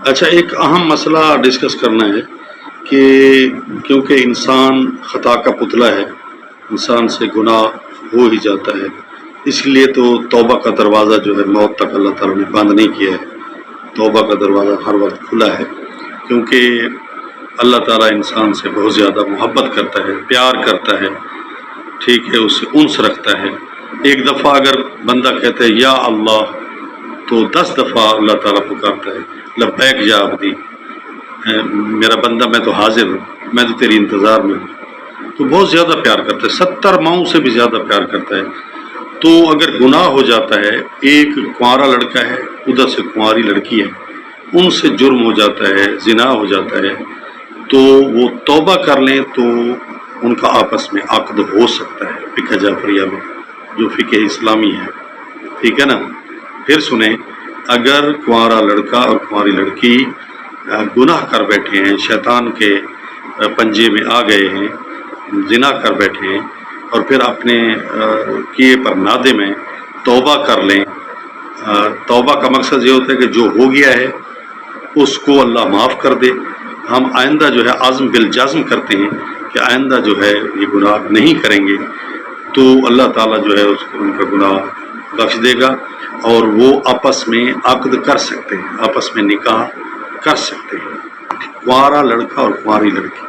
اچھا، ایک اہم مسئلہ ڈسکس کرنا ہے کہ کیونکہ انسان خطا کا پتلا ہے، انسان سے گناہ ہو ہی جاتا ہے، اس لیے تو توبہ کا دروازہ جو ہے موت تک اللہ تعالیٰ نے بند نہیں کیا ہے۔ توبہ کا دروازہ ہر وقت کھلا ہے، کیونکہ اللہ تعالیٰ انسان سے بہت زیادہ محبت کرتا ہے، پیار کرتا ہے، ٹھیک ہے، اس سے انس رکھتا ہے۔ ایک دفعہ اگر بندہ کہتا ہے یا اللہ، تو 10 دفعہ اللہ تعالیٰ پکارتا ہے لبیک یا عبدی، میرا بندہ میں تو حاضر ہوں، میں تو تیری انتظار میں ہوں۔ تو بہت زیادہ پیار کرتا ہے، 70 ماؤں سے بھی زیادہ پیار کرتا ہے۔ تو اگر گناہ ہو جاتا ہے، ایک کنوارا لڑکا ہے، ادھر سے کنواری لڑکی ہے، ان سے جرم ہو جاتا ہے، زنا ہو جاتا ہے، تو وہ توبہ کر لیں تو ان کا آپس میں عقد ہو سکتا ہے فقہ جعفریہ میں، جو فقہ اسلامی ہے، ٹھیک ہے نا۔ پھر سنیں، اگر کنوارا لڑکا اور کنواری لڑکی گناہ کر بیٹھے ہیں، شیطان کے پنجے میں آ گئے ہیں، زنا کر بیٹھے ہیں، اور پھر اپنے کیے پر نادم ہیں، توبہ کر لیں۔ توبہ کا مقصد یہ ہوتا ہے کہ جو ہو گیا ہے اس کو اللہ معاف کر دے۔ ہم آئندہ جو ہے عزم بالجزم کرتے ہیں کہ آئندہ جو ہے یہ گناہ نہیں کریں گے، تو اللہ تعالیٰ جو ہے ان کا گناہ بخش دے گا، اور وہ آپس میں عقد کر سکتے ہیں، آپس میں نکاح کر سکتے ہیں، کنوارا لڑکا اور کنواری لڑکی۔